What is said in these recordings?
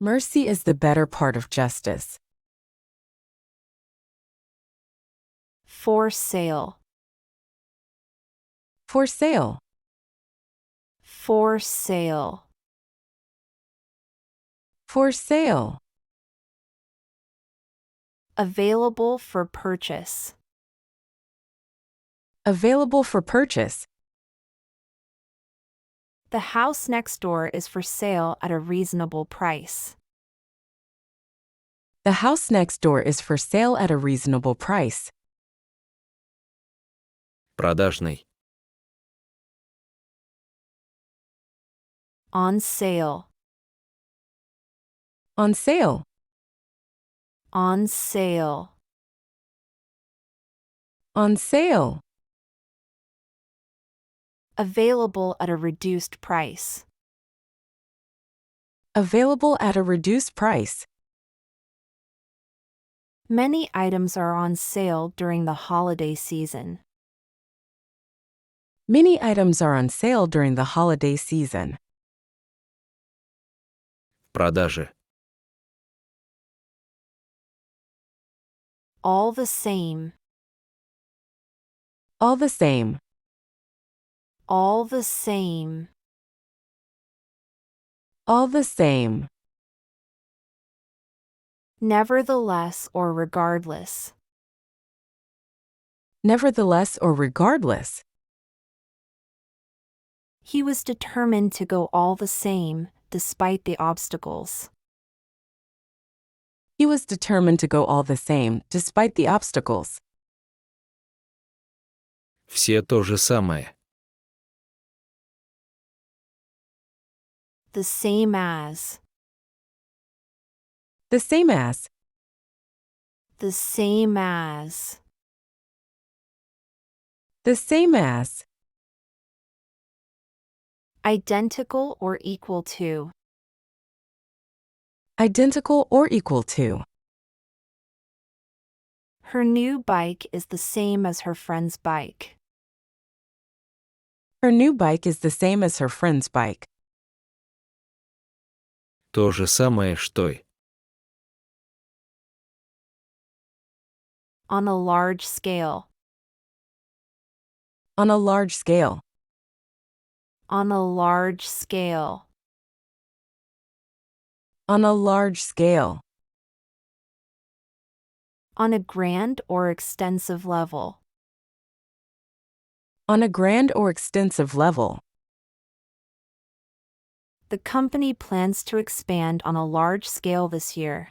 Mercy is the better part of justice. For sale. For sale. For sale. For sale. Available for purchase. Available for purchase. The house next door is for sale at a reasonable price. The house next door is for sale at a reasonable price. Продажный. On sale. On sale. On sale. On sale. Available at a reduced price. Available at a reduced price. Many items are on sale during the holiday season. Many items are on sale during the holiday season. Продаже. All the same. All the same. All the same. All the same. Nevertheless or regardless. Nevertheless or regardless. He was determined to go all the same, despite the obstacles. He was determined to go all the same, despite the obstacles. Все то же самое. The same as. The same as. The same as. The same as. Identical or equal to. Identical or equal to. Her new bike is the same as her friend's bike. Her new bike is the same as her friend's bike. То же самое, что и. On a large scale. On a large scale. On a large scale. On a large scale. On a grand or extensive level. On a grand or extensive level. The company plans to expand on a large scale this year.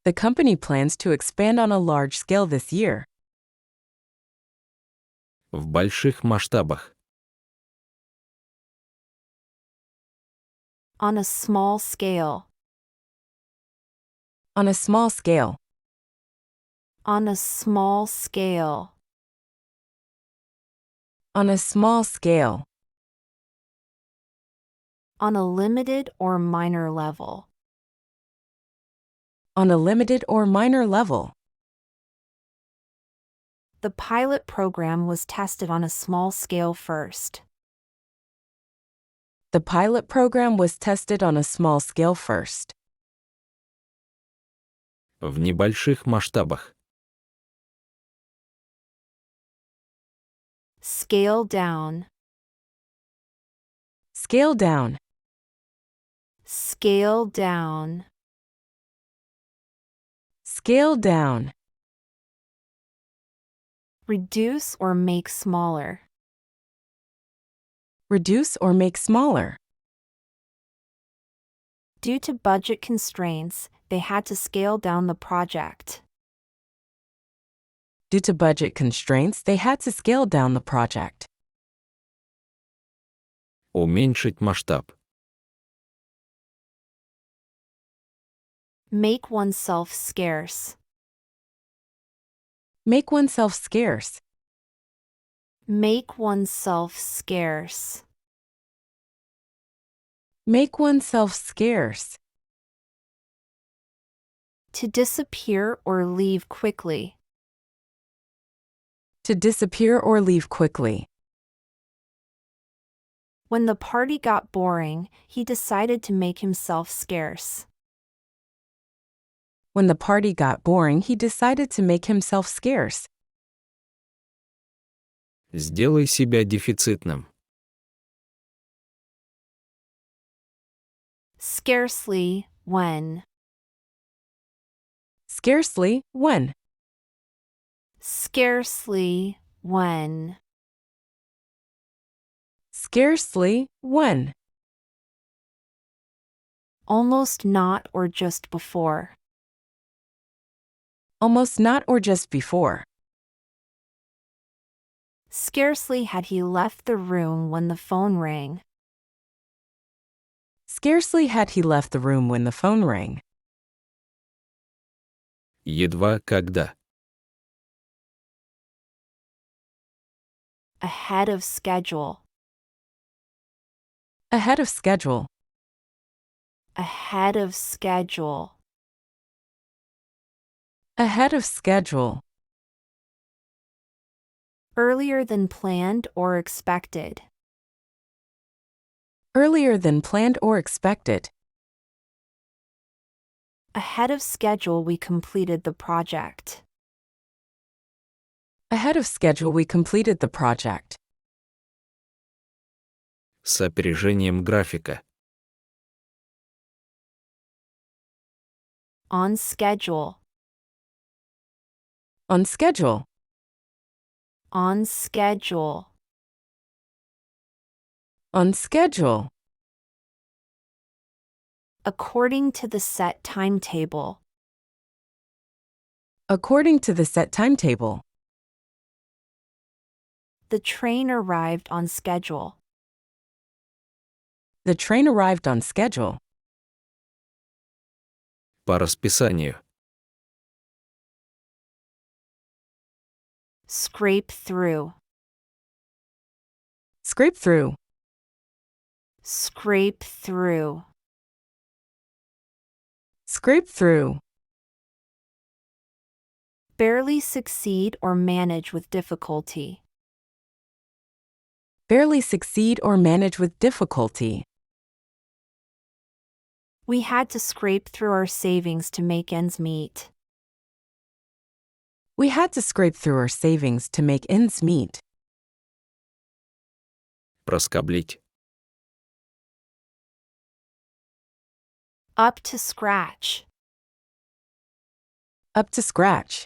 The company plans to expand on a large scale this year. В больших масштабах. On a small scale. On a small scale. On a small scale. On a small scale. On a limited or minor level. On a limited or minor level. The pilot program was tested on a small scale first. The pilot program was tested on a small scale first. В небольших масштабах. Scale down. Scale down. Scale down. Scale down. Reduce or make smaller. Reduce or make smaller. Due to budget constraints, they had to scale down the project. Due to budget constraints, they had to scale down the project. Уменьшить масштаб. Make oneself scarce. Make oneself scarce. Make oneself scarce. Make oneself scarce. To disappear or leave quickly. To disappear or leave quickly. When the party got boring, he decided to make himself scarce. When the party got boring, he decided to make himself scarce. Сделай себя дефицитным. Scarcely, when. Scarcely, when. Scarcely, when. Scarcely, when. Almost not or just before. Almost not or just before. Scarcely had he left the room when the phone rang. Scarcely had he left the room when the phone rang. Едва, когда. Ahead of schedule. Ahead of schedule. Ahead of schedule. Ahead of schedule. Earlier than planned or expected. Earlier than planned or expected. Ahead of schedule, we completed the project. Ahead of schedule, we completed the project. С опережением графика. On schedule. On schedule. On schedule. On schedule. According to the set timetable. According to the set timetable. The train arrived on schedule. The train arrived on schedule. По расписанию. Scrape through. Scrape through. Scrape through. Scrape through. Barely succeed or manage with difficulty. Barely succeed or manage with difficulty. We had to scrape through our savings to make ends meet. We had to scrape through our savings to make ends meet. Проскоблить. Up to scratch. Up to scratch.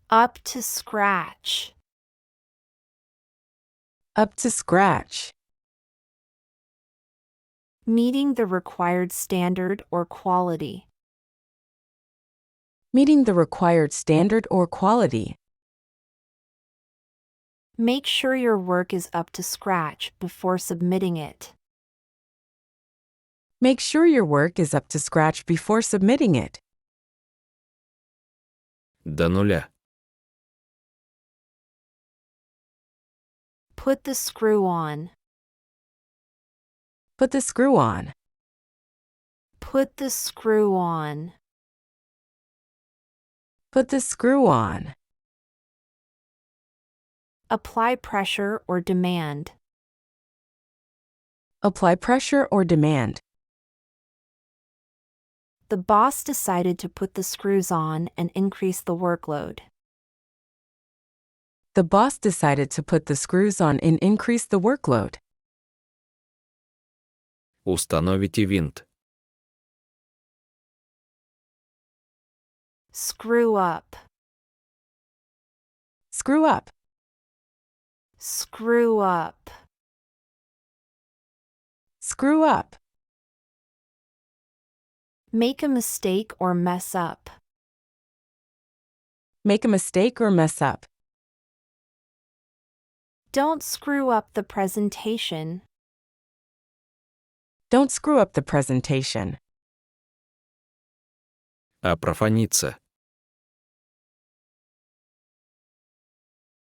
Up to scratch. Up to scratch. Meeting the required standard or quality. Meeting the required standard or quality. Make sure your work is up to scratch before submitting it. Make sure your work is up to scratch before submitting it. До нуля. Put the screw on. Put the screw on. Put the screw on. Put the screw on. Apply pressure or demand. Apply pressure or demand. The boss decided to put the screws on and increase the workload. The boss decided to put the screws on and increase the workload. Установите винт. Screw up. Screw up. Screw up. Screw up. Make a mistake or mess up. Make a mistake or mess up. Don't screw up the presentation. Don't screw up the presentation. Опрофаниться.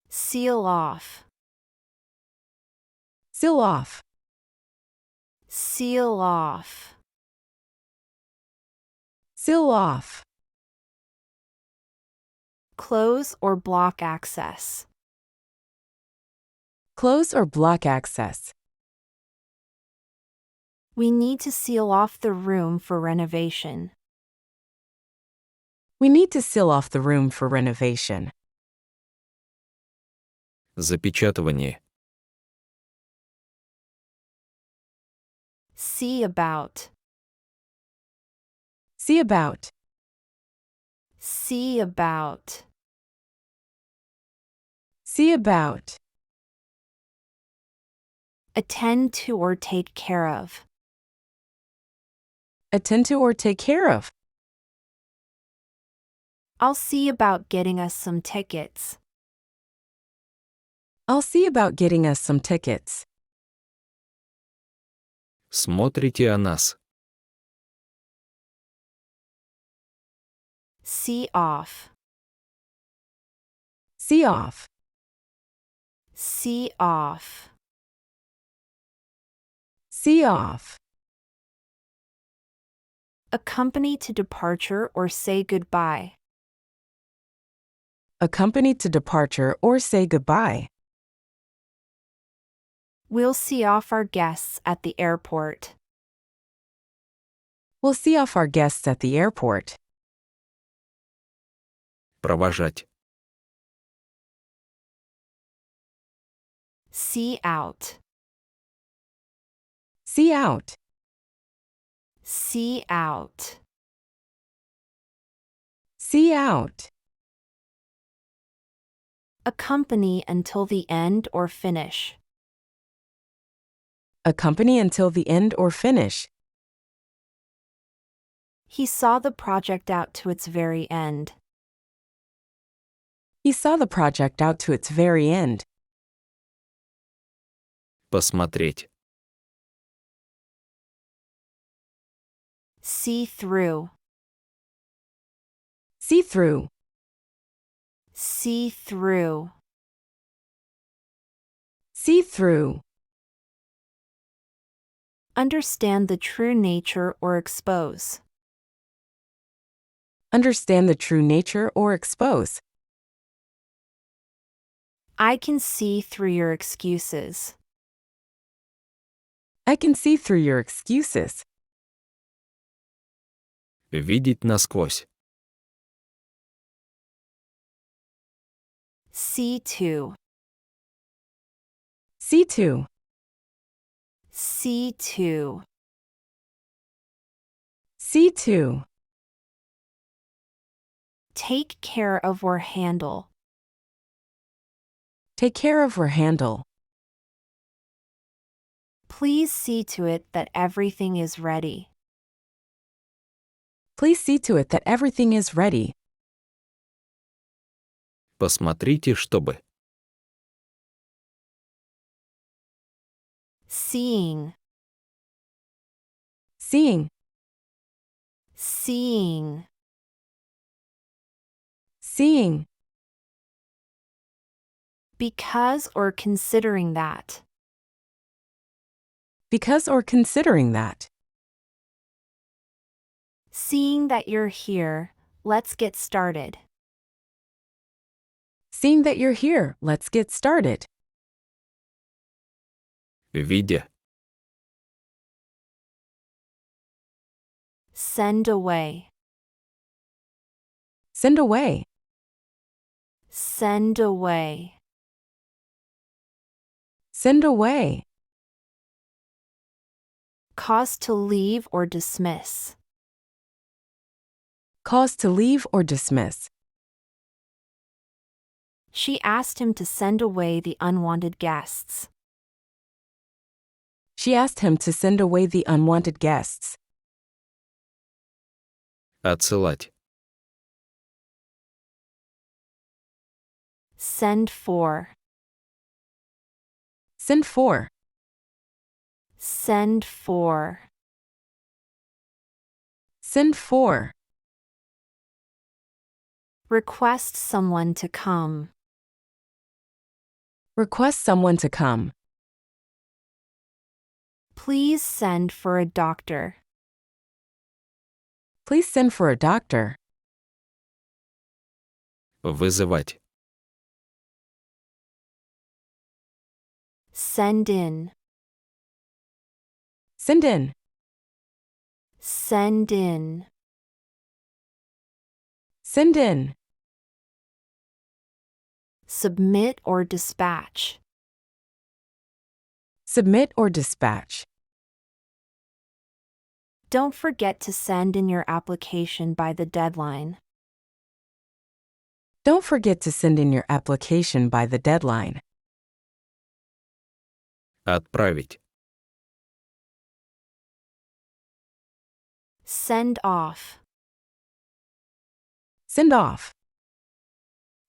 Seal off. Seal off. Seal off. Seal off. Close or block access. Close or block access. We need to seal off the room for renovation. We need to seal off the room for renovation. Запечатывание. See about. See about. See about. See about. Attend to or take care of. Attend to or take care of. I'll see about getting us some tickets. I'll see about getting us some tickets. Смотрите о нас. See off. See off. See off. See off. Accompany to departure or say goodbye. Accompany to departure or say goodbye. We'll see off our guests at the airport. We'll see off our guests at the airport. Провожать. See out. See out. See out. See out. Accompany until the end or finish. Accompany until the end or finish. He saw the project out to its very end. He saw the project out to its very end. Посмотреть. See through. See through. See through. See through. Understand the true nature or expose. Understand the true nature or expose. I can see through your excuses. I can see through your excuses. Видеть насквозь. See to. See to. See to. See to. Take care of or handle. Take care of or handle. Please see to it that everything is ready. Please see to it that everything is ready. Посмотрите, чтобы. Seeing. Seeing. Seeing. Seeing. Because or considering that. Because or considering that. Seeing that you're here, let's get started. Seeing that you're here, let's get started. Видя. Send away. Send away. Send away. Send away. Cause to leave or dismiss. Cause to leave or dismiss. She asked him to send away the unwanted guests. She asked him to send away the unwanted guests. Отсылать. Send for. Send for. Send for. Send for. Request someone to come. Request someone to come. Please send for a doctor. Please send for a doctor. Вызывать. Send in. Send in. Send in. Send in. Submit or dispatch. Submit or dispatch. Don't forget to send in your application by the deadline. Don't forget to send in your application by the deadline. Отправить. Send off. Send off.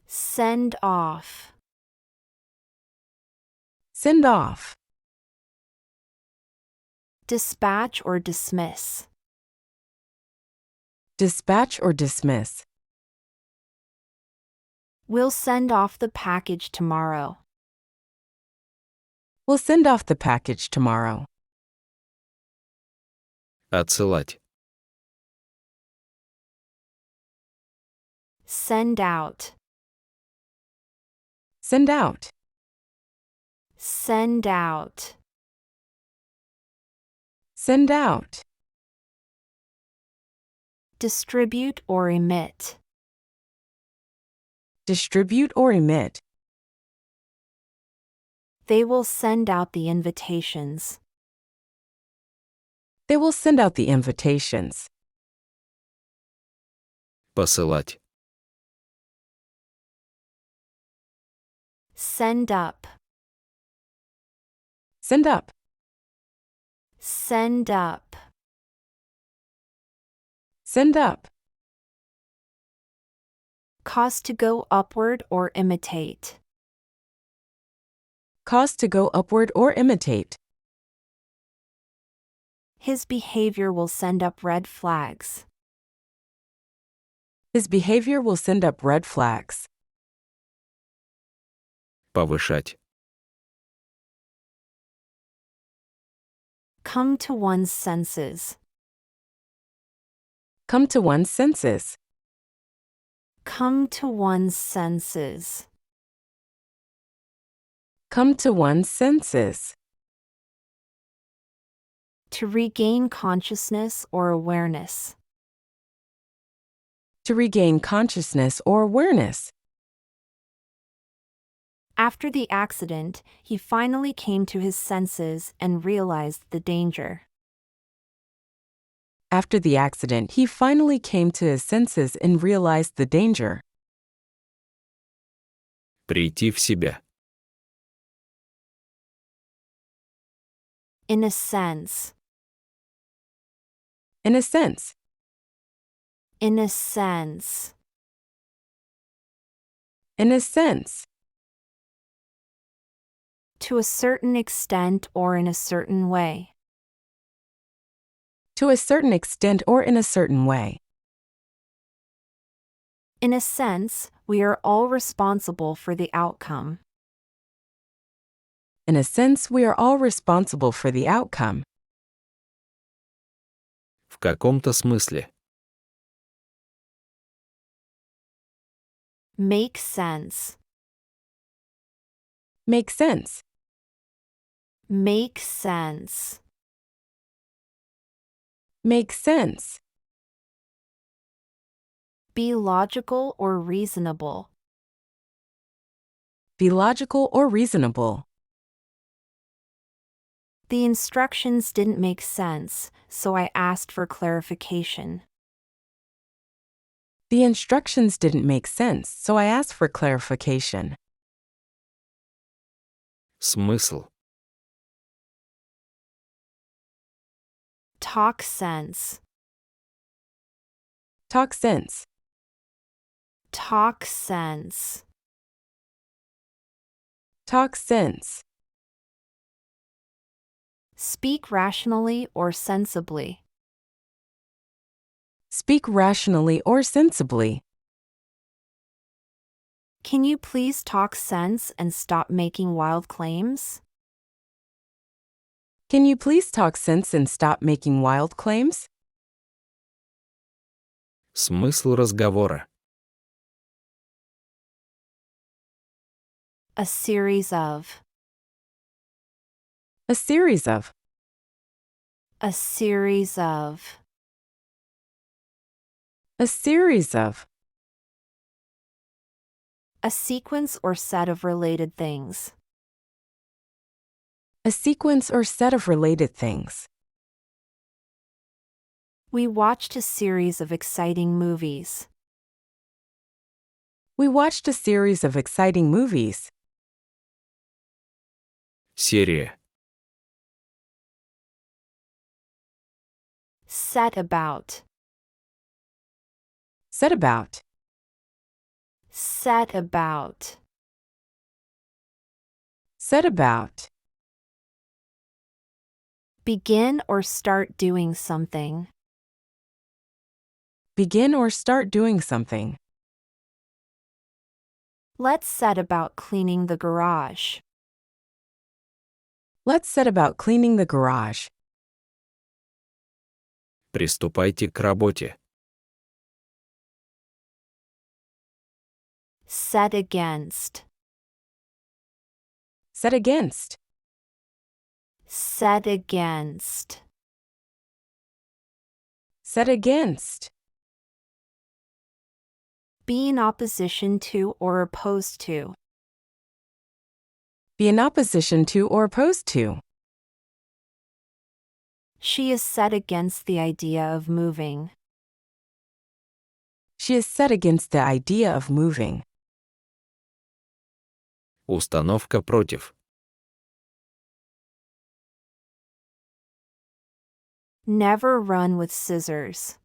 Send off. Send off. Dispatch or dismiss. Dispatch or dismiss. We'll send off the package tomorrow. We'll send off the package tomorrow. Отсылать. Send out. Send out. Send out. Send out. Distribute or emit. Distribute or emit. They will send out the invitations. They will send out the invitations. Посылать. Send up. Send up. Send up. Send up. Cause to go upward or imitate. Cause to go upward or imitate. His behavior will send up red flags. His behavior will send up red flags. Повышать. Come to one's senses. Come to one's senses. Come to one's senses. Come to one's senses. To regain consciousness or awareness. To regain consciousness or awareness. After the accident, he finally came to his senses and realized the danger. After the accident, he finally came to his senses and realized the danger. Прийти в себя. In a sense. In a sense. In a sense. In a sense. To a certain extent or in a certain way. To a certain extent or in a certain way. In a sense, we are all responsible for the outcome. In a sense, we are all responsible for the outcome. В каком-то смысле. Make sense. Make sense. Make sense. Make sense. Be logical or reasonable. Be logical or reasonable. The instructions didn't make sense, so I asked for clarification. The instructions didn't make sense, so I asked for clarification. Смысл. Talk sense. Talk sense. Talk sense. Talk sense. Speak rationally or sensibly. Speak rationally or sensibly. Can you please talk sense and stop making wild claims? Can you please talk sense and stop making wild claims? Смысл разговора. A series of. A series of. A series of. A series of. A sequence or set of related things. A sequence or set of related things. We watched a series of exciting movies. We watched a series of exciting movies. Серия. Set about. Set about. Set about. Set about. Begin or start doing something. Begin or start doing something. Let's set about cleaning the garage. Let's set about cleaning the garage. Приступайте к работе. Set against. Set against. Set against. Set against. Be in opposition to or opposed to. Be in opposition to or opposed to. She is set against the idea of moving. She is set against the idea of moving. Установка против. Never run with scissors.